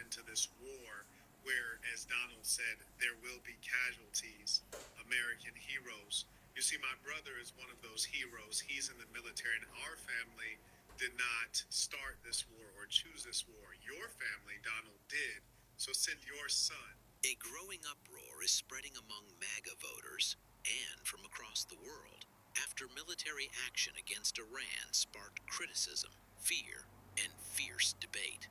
into this war where, as Donald said, there will be casualties, American heroes. You see, my brother is one of those heroes. He's in the military, and our family did not start this war or choose this war. Your family, Donald, did. So send your son. A growing uproar is spreading among MAGA voters and from across the world after military action against Iran sparked criticism, fear, and fierce debate.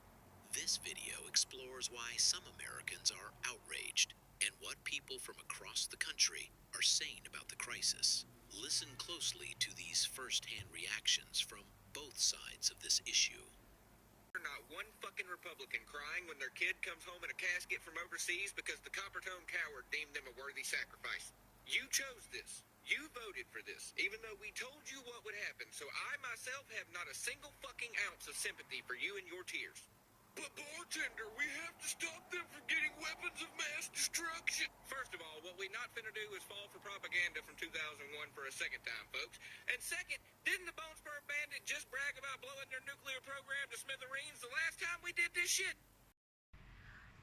This video explores why some Americans are outraged and what people from across the country are saying about the crisis. Listen closely to these first-hand reactions from both sides of this issue. Not one fucking Republican crying when their kid comes home in a casket from overseas because the copper-toned coward deemed them a worthy sacrifice. You chose this. You voted for this, even though we told you what would happen. So I myself have not a single fucking ounce of sympathy for you and your tears. But bartender, we have to stop them from getting weapons of mass destruction. First of all, what we not finna do is fall for propaganda from 2001 for a second time, folks. And second, didn't the Bone Spur Bandit just brag about blowing their nuclear program to smithereens the last time we did this shit?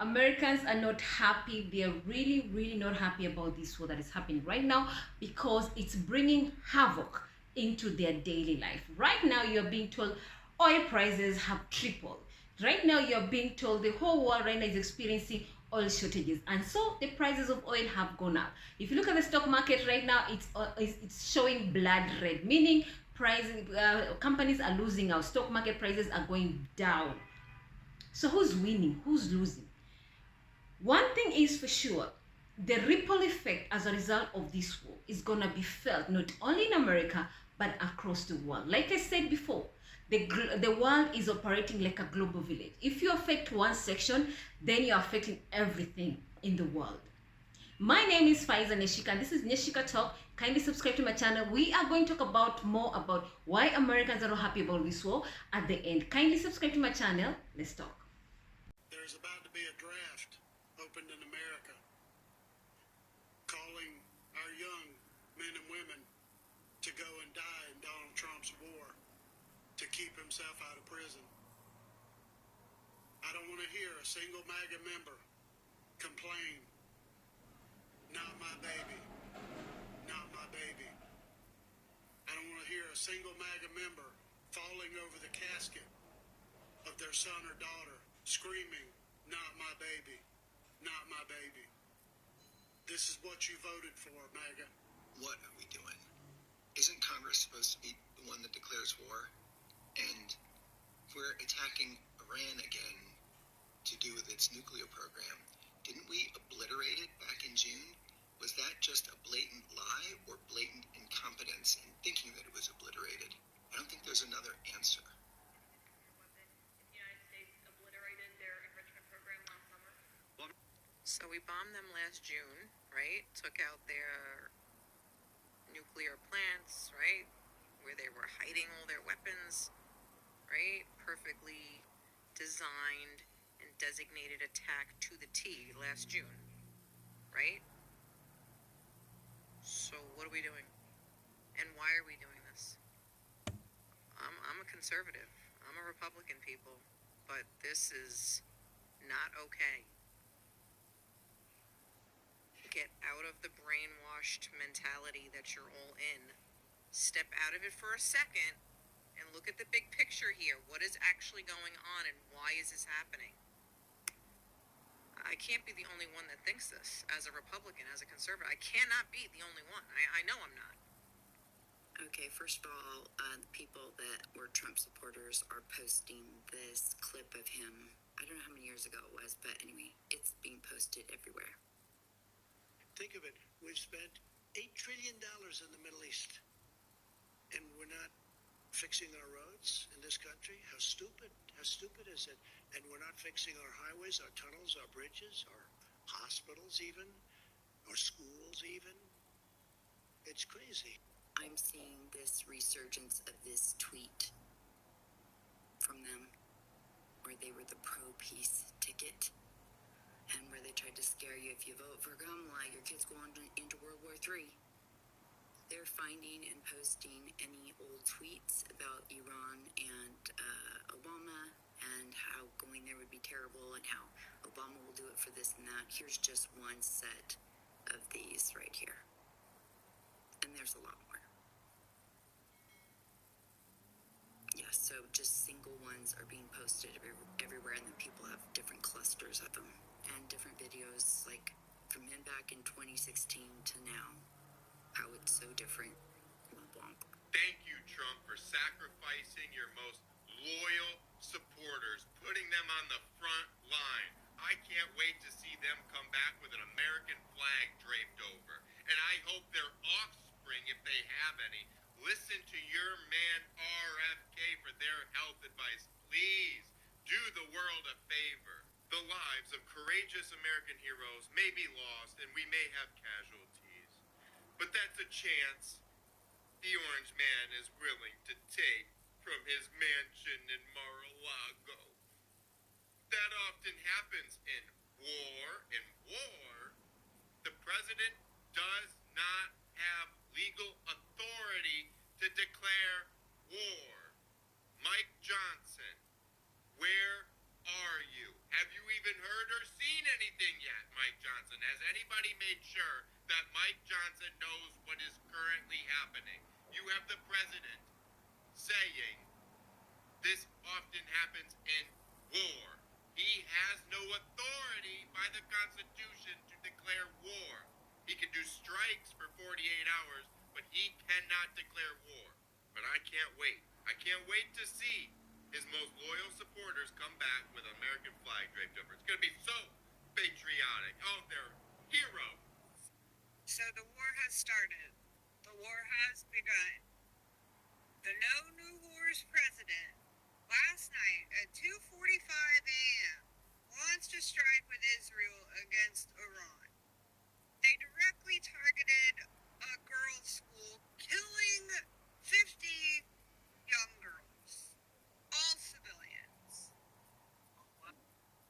Americans are not happy. They are really, really not happy about this war that is happening right now because it's bringing havoc into their daily life. Right now, you're being told oil prices have tripled. Right now, you're being told the whole world right now is experiencing oil shortages, and so the prices of oil have gone up. If you look at the stock market right now, it's showing blood red, meaning companies are losing out. Stock market prices are going down. So who's winning? Who's losing? One thing is for sure, the ripple effect as a result of this war is going to be felt not only in America, but across the world. Like I said before, the world is operating like a global village. If you affect one section, then you're affecting everything in the world. My name is Faiza Neshika, and this is Neshika Talk. Kindly subscribe to my channel. We are going to talk about more about why Americans are not happy about this war at the end. Kindly subscribe to my channel. Let's talk. There's about to be a draft opened in America calling our young men and women to go and die in Donald Trump's war to keep himself out of prison. I don't want to hear a single MAGA member complain, not my baby, not my baby. I don't want to hear a single MAGA member falling over the casket of their son or daughter screaming, not my baby, not my baby. This is what you voted for, MAGA. What are we doing? Isn't Congress supposed to be the one that declares war? And we're attacking Iran again to do with its nuclear program. Didn't we obliterate it back in June? Was that just a blatant lie or blatant incompetence in thinking that it was obliterated? I don't think there's another answer. So we bombed them last June, right? Took out their nuclear plants, right? Where they were hiding all their weapons, right? Perfectly designed and designated attack to the T last June, right? So what are we doing? And why are we doing this? I'm a conservative. I'm a Republican, people. But this is not okay. Get out of the brainwashed mentality that you're all in. Step out of it for a second and look at the big picture here. What is actually going on and why is this happening? I can't be the only one that thinks this as a Republican, as a conservative. I cannot be the only one. I know I'm not. Okay, first of all, the people that were Trump supporters are posting this clip of him. I don't know how many years ago it was, but anyway, it's being posted everywhere. Think of it. We've spent $8 trillion in the Middle East, and we're not fixing our roads in this country. How stupid is it? And we're not fixing our highways, our tunnels, our bridges, our hospitals even, our schools even. It's crazy. I'm seeing this resurgence of this tweet from them where they were the pro-peace ticket. And where they tried to scare you, if you vote for Kamala, your kids go on into World War III. They're finding and posting any old tweets about Iran and Obama and how going there would be terrible and how Obama will do it for this and that. Here's just one set of these right here. And there's a lot more. Yeah, so just single ones are being posted everywhere, and then people have different clusters of them and different videos, like from him back in 2016 to now, how it's so different. Womp womp. Thank you, Trump, for sacrificing your most loyal supporters, putting them on the front line. I can't wait to see them come back with an American flag draped over. And I hope their offspring, if they have any, listen to your man RFK for their health advice. Please do the world a favor. The lives of courageous American heroes may be lost and we may have casualties. But that's a chance the Orange Man is willing to take from his mansion in Mar-a-Lago. That often happens in war. In war, the president does not have legal authority to declare war. Mike Johnson, where are you? Have you even heard or seen anything yet, Mike Johnson? Has anybody made sure that Mike Johnson knows what is currently happening? You have the president saying this often happens in war. He has no authority by the Constitution to declare war. He can do strikes for 48 hours, but he cannot declare war. But I can't wait. I can't wait to see his most loyal supporters come back with an American flag draped over. It's going to be so patriotic. Oh, they're heroes. So the war has started. The war has begun. The No New Wars president last night at 2:45 a.m. launched a strike with Israel against Iran. They directly targeted a girls' school, killing 50 young girls, all civilians.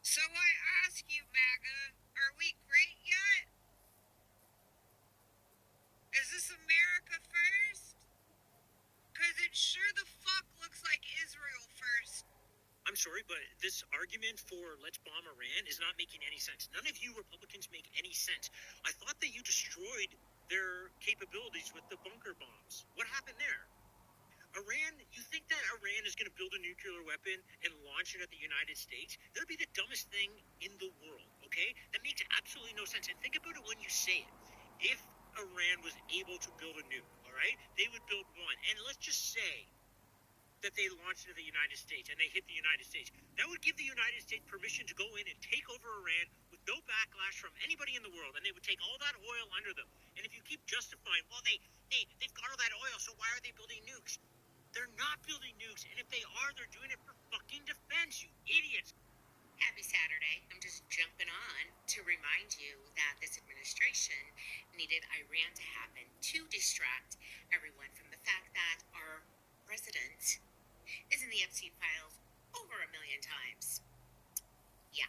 So I ask you, MAGA, are we great yet? Is this America first? Because it sure the fuck looks like Israel first. I'm sorry, but this argument for let's bomb Iran is not making any sense. None of you Republicans make any sense. I thought that you destroyed their capabilities with the bunker bombs. What happened there? Iran, you think that Iran is going to build a nuclear weapon and launch it at the United States? That would be the dumbest thing in the world, okay? That makes absolutely no sense. And think about it when you say it. If Iran was able to build a nuke, all right, they would build one. And let's just say that they launched into the United States and they hit the United States. That would give the United States permission to go in and take over Iran with no backlash from anybody in the world, and they would take all that oil under them. And if you keep justifying, well, they've got all that oil, so why are they building nukes? They're not building nukes, and if they are, they're doing it for fucking defense, you idiots. Happy Saturday. I'm just jumping on to remind you that this administration needed Iran to happen to distract everyone from the fact that our president is in the Epstein files over 1 million times. Yeah,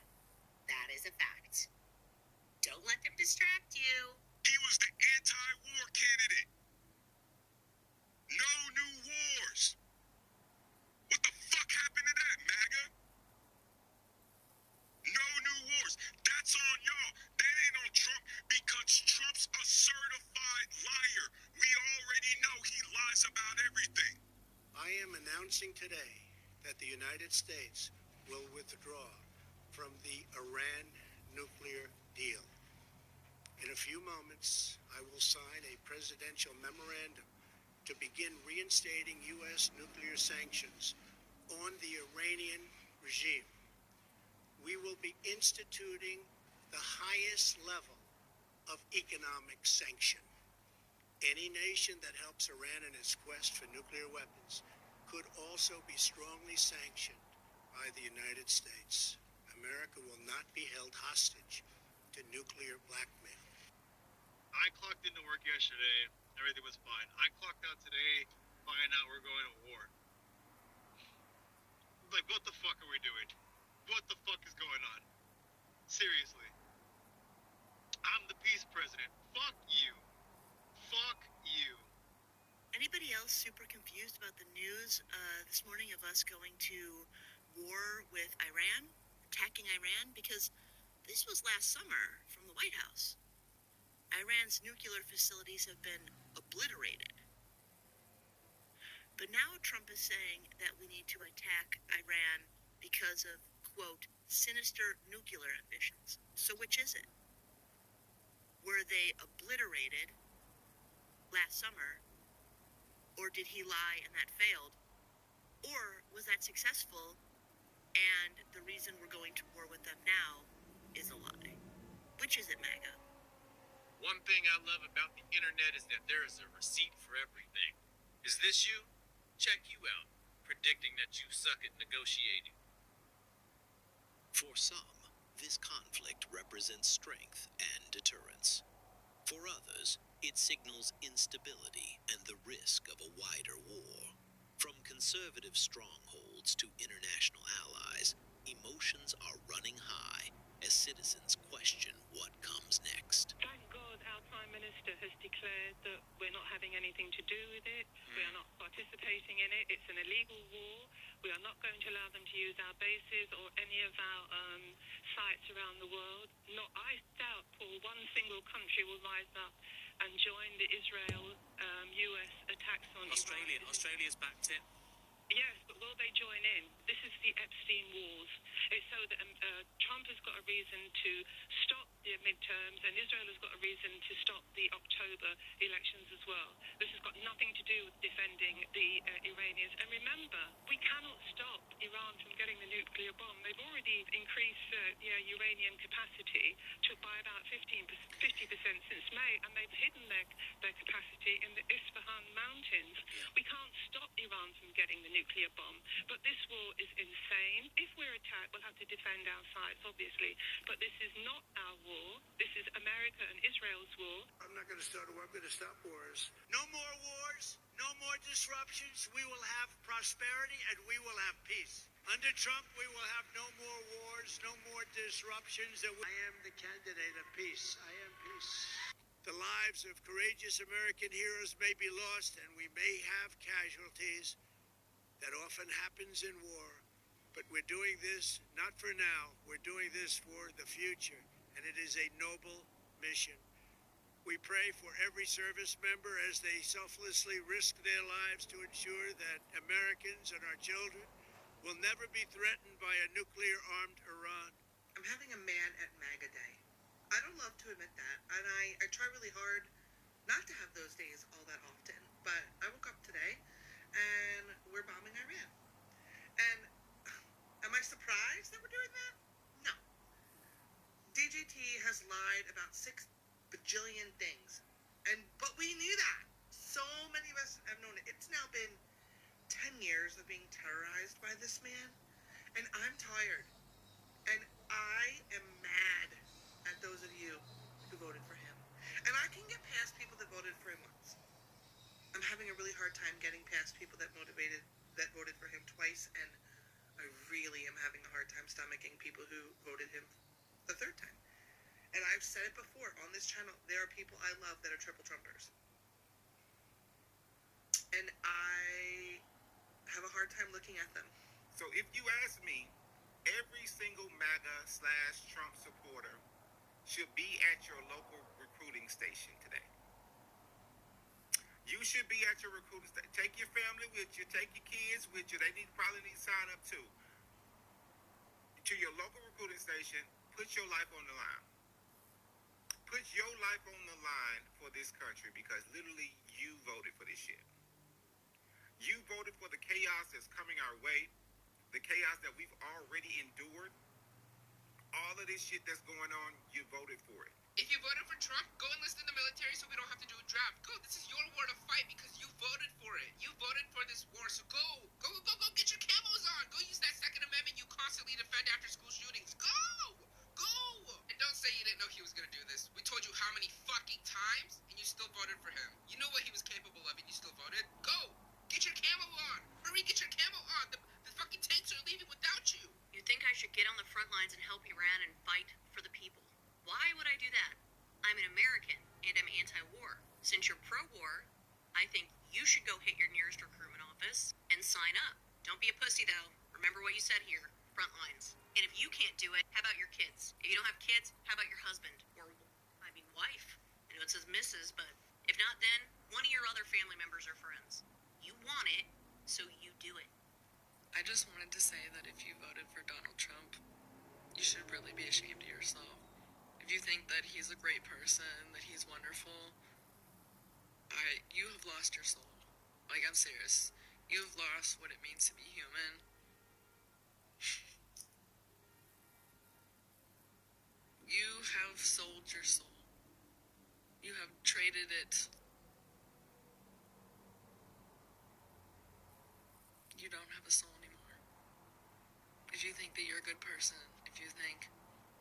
that is a fact. Don't let them distract you. He was the anti-war candidate. No new wars. What the fuck happened to that, MAGA? No new wars. That's on y'all. That ain't on Trump because Trump's a certified liar. We already know he lies about everything. I am announcing today that the United States will withdraw from the Iran nuclear deal. In a few moments, I will sign a presidential memorandum to begin reinstating U.S. nuclear sanctions on the Iranian regime. We will be instituting the highest level of economic sanction. Any nation that helps Iran in its quest for nuclear weapons could also be strongly sanctioned by the United States. America will not be held hostage to nuclear blackmail. I clocked into work yesterday. Everything was fine. I clocked out today, find out we're going to war. Like, what the fuck are we doing? What the fuck is going on? Seriously. I'm the peace president. Fuck you. Fuck you. Anybody else super confused about the news this morning of us going to war with Iran, attacking Iran? Because This was last summer from the White House. Iran's nuclear facilities have been obliterated. But now Trump is saying that we need to attack Iran because of, quote, sinister nuclear ambitions. So which is it? Were they obliterated last summer, or did he lie and that failed? Or was that successful, and the reason we're going to war with them now is a lie? Which is it, MAGA? One thing I love about the internet is that there is a receipt for everything. Is this you? Check you out, predicting that you suck at negotiating. For some, this conflict represents strength and deterrence. For others, it signals instability and the risk of a wider war. From conservative strongholds to international allies, emotions are running high as citizens question what comes next. Thank God our Prime Minister has declared that we're not having anything to do with it. We are not participating in it. It's an illegal war. We are not going to allow them to use our bases or any of our sites around the world. I doubt, Paul, one single country will rise up and join the Israel-US attacks on Australia. Iran. Australia's backed it. Yes, but will they join in? This is the Epstein wars. It's so that Trump has got a reason to stop the midterms, and Israel has got a reason to stop the October elections as well. This has got nothing to do with defending the Iranians. And remember, we cannot stop Iran from getting the nuclear bomb. They've already increased their uranium capacity by about 50% since May, and they've hidden their capacity in the Isfahan mountains. We can't stop Iran from getting the nuclear bomb, but this war is insane. If we're attacked, we'll have to defend our sites, obviously, but this is not our war. This is America and Israel's war. I'm not going to start a war. I'm going to stop wars. No more wars. No more disruptions. We will have prosperity and we will have peace. Under Trump, we will have no more wars, no more disruptions. I am the candidate of peace. I am peace. The lives of courageous American heroes may be lost, and we may have casualties. That often happens in war. But we're doing this not for now. We're doing this for the future, and it is a noble mission. We pray for every service member as they selflessly risk their lives to ensure that Americans and our children will never be threatened by a nuclear-armed Iran. I'm having a man at MAGA day. I don't love to admit that, and I try really hard not to have those days all that often, but I woke up today and we're bombing Iran. And am I surprised that we're doing that? No. DJT has lied about 6 bajillion things, but we knew that. So many of us have known it. It's now been 10 years of being terrorized by this man, and I'm tired. And I am mad at those of you who voted for him. And I can get past people that voted for him once. I'm having a really hard time getting past people that voted for him twice, and I really am having a hard time stomaching people who voted him the third time. And I've said it before on this channel, there are people I love that are triple Trumpers. And I have a hard time looking at them. So if you ask me, every single MAGA/Trump supporter should be at your local recruiting station today. You should be at your recruiting station. Take your family with you. Take your kids with you. They probably need to sign up too. To your local recruiting station, put your life on the line. Put your life on the line for this country, because literally you voted for this shit. You voted for the chaos that's coming our way, the chaos that we've already endured. All of this shit that's going on, you voted for it. If you voted for Trump, go enlist in the military so we don't have to do a draft. Go, this is your war to fight because you voted for it. You voted for this war, so go, get your camos on. Go use that Second Amendment you constantly defend after school shootings. Go! And don't say you didn't know he was gonna do this. We told you how many fucking times, and you still voted for him. You know what he was capable of, and you still voted. Go! Get your camo on! Hurry, get your camo on! The fucking tanks are leaving without you! You think I should get on the front lines and help Iran and fight for the people? Why would I do that? I'm an American, and I'm anti-war. Since you're pro-war, I think you should go hit your nearest recruitment office and sign up. Don't be a pussy, though. Remember what you said here. Front lines. And if you can't do it, how about your kids? If you don't have kids, how about your husband? Or, I mean, wife. I know it says Mrs., but if not, then one of your other family members or friends. You want it, so you do it. I just wanted to say that if you voted for Donald Trump, you should really be ashamed of yourself. If you think that he's a great person, that he's wonderful, you have lost your soul. Like, I'm serious. You've lost what it means to be human. You have sold your soul. You have traded it. You don't have a soul anymore. If you think that you're a good person, if you think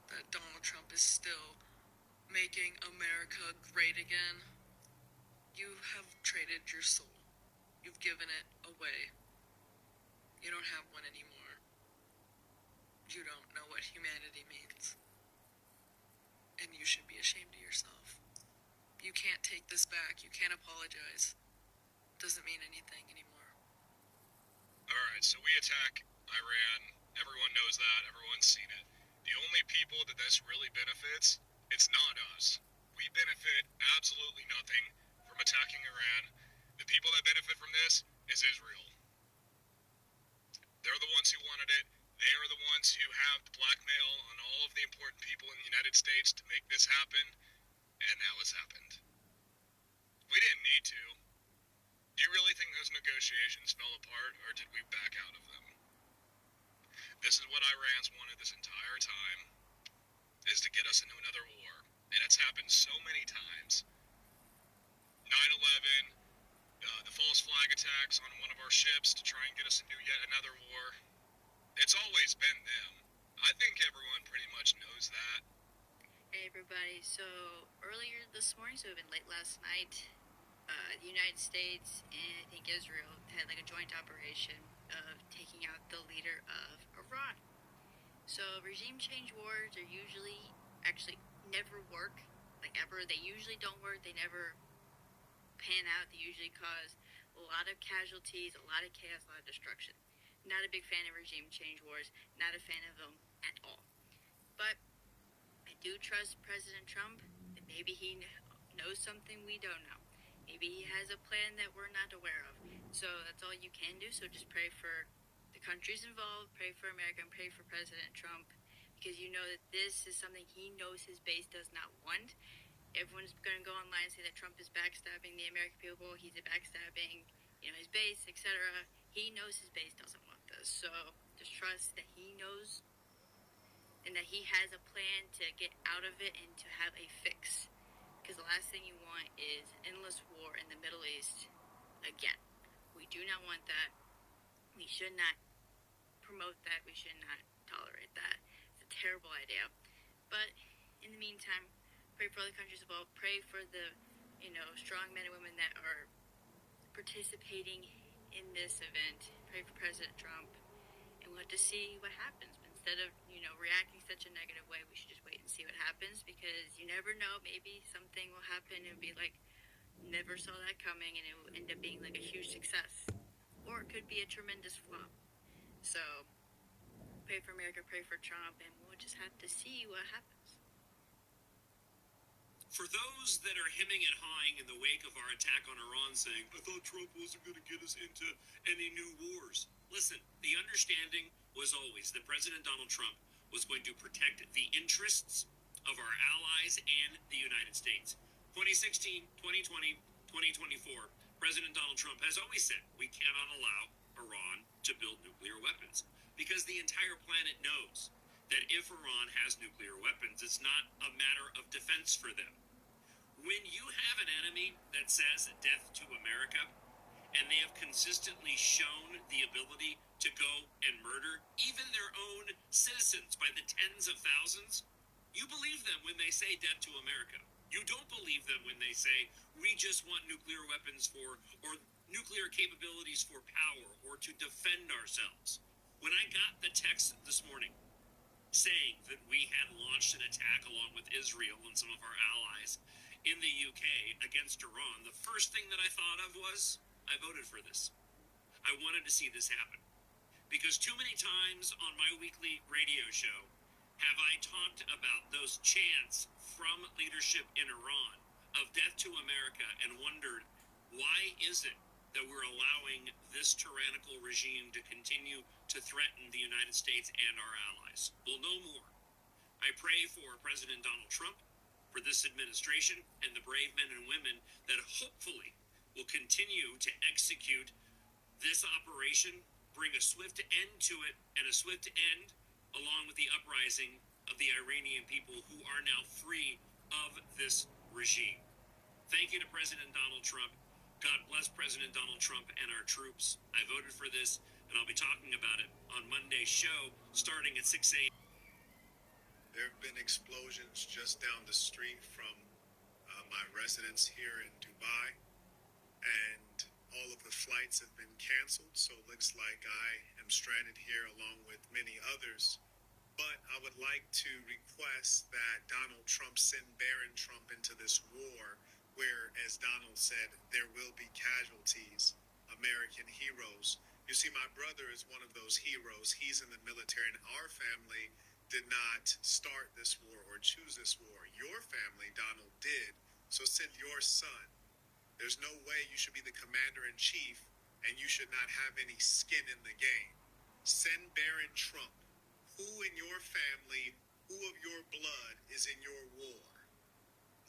that Donald Trump is still making America great again, you have traded your soul. You've given it away. You don't have one anymore. You don't know what humanity means. And you should be ashamed of yourself. You can't take this back. You can't apologize. It doesn't mean anything anymore. Alright, so we attack Iran. Everyone knows that. Everyone's seen it. The only people that this really benefits, it's not us. We benefit absolutely nothing from attacking Iran. The people that benefit from this is Israel. They're the ones who wanted it. They are the ones who have the blackmail on all of the important people in the United States to make this happen, and now it's happened. We didn't need to. Do you really think those negotiations fell apart, or did we back out of them? This is what Iran's wanted this entire time, is to get us into another war. And it's happened so many times. 9/11, the false flag attacks on one of our ships to try and get us into yet another war. It's always been them. I think everyone pretty much knows that. Hey everybody, so earlier this morning, so it had been late last night, the United States and I think Israel had like a joint operation of taking out the leader of Iran. So regime change wars are usually, actually never work, like ever. They usually don't work, they never pan out, they usually cause a lot of casualties, a lot of chaos, a lot of destruction. Not a big fan of regime change wars, not a fan of them at all. But I do trust President Trump that maybe he knows something we don't know. Maybe he has a plan that we're not aware of. So that's all you can do. So just pray for the countries involved, pray for America, and pray for President Trump. Because you know that this is something he knows his base does not want. Everyone's going to go online and say that Trump is backstabbing the American people. He's backstabbing, his base, etc. He knows his base doesn't want this. So just trust that he knows and that he has a plan to get out of it and to have a fix. Because the last thing you want is endless war in the Middle East again. We do not want that. We should not promote that. We should not tolerate that. It's a terrible idea. But in the meantime, pray for other countries involved. Pray for the, strong men and women that are participating in this event. Pray for President Trump. And we'll have to see what happens. Instead of, reacting such a negative way, we should just wait and see what happens, because you never know. Maybe something will happen and be like, never saw that coming, and it will end up being like a huge success. Or it could be a tremendous flop. So, pray for America, pray for Trump, and we'll just have to see what happens. For those that are hemming and hawing in the wake of our attack on Iran, saying, I thought Trump wasn't going to get us into any new wars. Listen, the understanding was always that President Donald Trump was going to protect the interests of our allies and the United States. 2016, 2020, 2024, President Donald Trump has always said we cannot allow Iran to build nuclear weapons, because the entire planet knows that if Iran has nuclear weapons, it's not a matter of defense for them. When you have an enemy that says death to America, and they have consistently shown the ability to go and murder even their own citizens by the tens of thousands, you believe them when they say death to America. You don't believe them when they say we just want nuclear weapons for, or nuclear capabilities for power, or to defend ourselves. When I got the text this morning saying that we had launched an attack along with Israel and some of our allies in the UK against Iran, the first thing that I thought of was, I voted for this. I wanted to see this happen. Because too many times on my weekly radio show, Have I talked about those chants from leadership in Iran of death to America and wondered why is it that we're allowing this tyrannical regime to continue to threaten the United States and our allies? Well, no more. I pray for President Donald Trump, for this administration, and the brave men and women that hopefully will continue to execute this operation, bring a swift end to it, and a swift end along with the uprising of the Iranian people who are now free of this regime. Thank you to President Donald Trump. God bless President Donald Trump and our troops. I voted for this, and I'll be talking about it on Monday's show starting at 6 a.m. There have been explosions just down the street from my residence here in Dubai, and all of the flights have been canceled, so it looks like I am stranded here along with many others. But I would like to request that Donald Trump send Barron Trump into this war where, as Donald said, there will be casualties, American heroes. You see, my brother is one of those heroes. He's in the military, and our family did not start this war or choose this war. Your family, Donald, did. So send your son. There's no way you should be the commander-in-chief and you should not have any skin in the game. Send Barron Trump. Who in your family, who of your blood is in your war?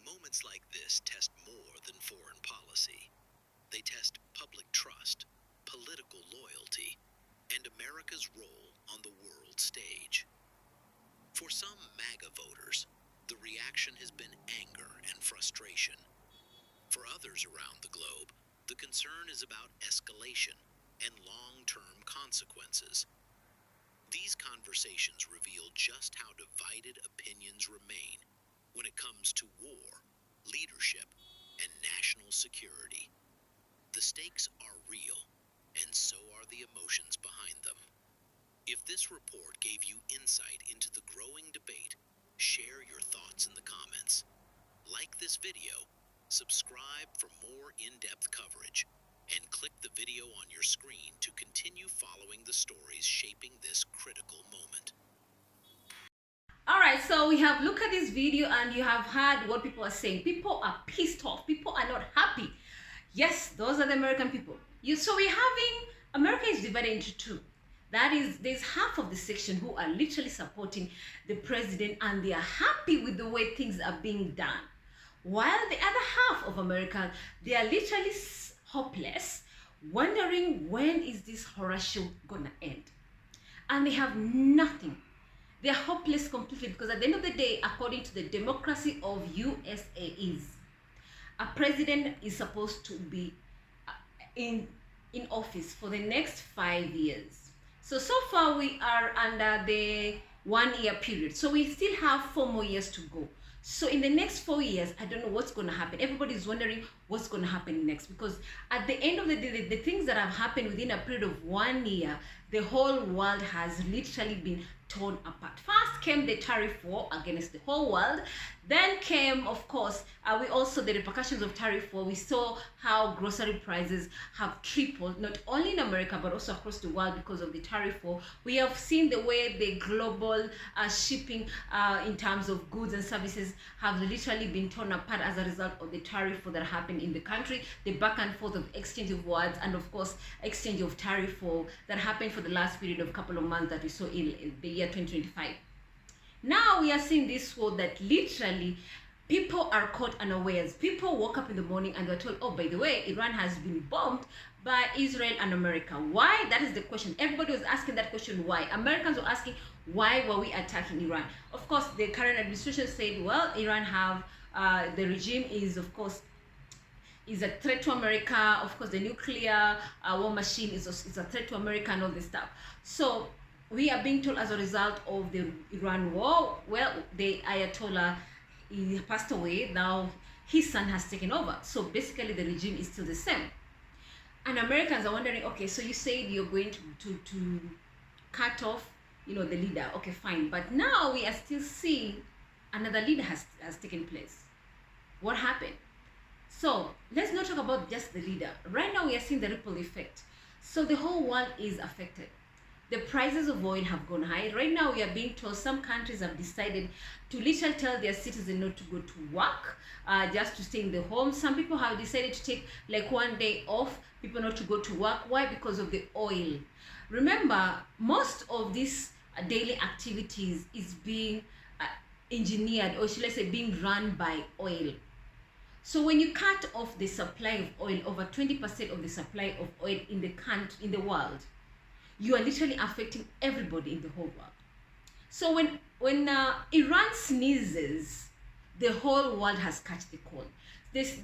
Moments like this test more than foreign policy. They test public trust, political loyalty, and America's role on the world stage. For some MAGA voters, the reaction has been anger and frustration. For others around the globe, the concern is about escalation and long-term consequences. These conversations reveal just how divided opinions remain when it comes to war, leadership, and national security. The stakes are real, and so are the emotions behind them. If this report gave you insight into the growing debate, share your thoughts in the comments. Like this video, subscribe for more in-depth coverage, and click the video on your screen to continue following the stories shaping this critical moment. All right, so we have looked at this video and you have heard what people are saying. People are pissed off. People are not happy. Yes, those are the American people. So we're having, America is divided into two. That is, there's half of the section who are literally supporting the president and they are happy with the way things are being done. While the other half of America, they are literally hopeless, wondering when is this horror show gonna end. And they have nothing. They are hopeless completely because at the end of the day, according to the democracy of USA is, a president is supposed to be in office for the next 5 years. So far we are under the 1 year period. So we still have 4 more years to go. So in the next 4 years, I don't know what's going to happen. Everybody's wondering what's going to happen next because at the end of the day, the things that have happened within a period of 1 year, the whole world has literally been torn apart. First came the tariff war against the whole world. Then came, of course, we also the repercussions of tariff war. We saw how grocery prices have tripled, not only in America, but also across the world because of the tariff war. We have seen the way the global shipping in terms of goods and services have literally been torn apart as a result of the tariff war that happened in the country, the back and forth of exchange of words, and of course, exchange of tariff war that happened for the last period of couple of months that we saw in the year 2025. Now we are seeing this war that literally people are caught unawares. People woke up in the morning and they're told, oh, by the way, Iran has been bombed by Israel and America. Why? That is the question. Everybody was asking that question, why? Americans were asking, why were we attacking Iran? Of course, the current administration said, well, Iran have, the regime is, of course, is a threat to America. Of course, the nuclear war machine is a threat to America and all this stuff. So we are being told as a result of the Iran war, well, the Ayatollah, he passed away. Now his son has taken over. So basically the regime is still the same. And Americans are wondering, okay, so you said you're going to cut off, the leader. Okay, fine. But now we are still seeing another leader has taken place. What happened? So let's not talk about just the leader. Right now we are seeing the ripple effect. So the whole world is affected. the prices of oil have gone high. Right now, we are being told some countries have decided to literally tell their citizens not to go to work, just to stay in the home. Some people have decided to take like one day off, people not to go to work. Why? Because of the oil. Remember, most of these daily activities is being engineered, or should I say being run by oil. So when you cut off the supply of oil, over 20% of the supply of oil in the world, you are literally affecting everybody in the whole world. So when Iran sneezes, the whole world has catch the cold. This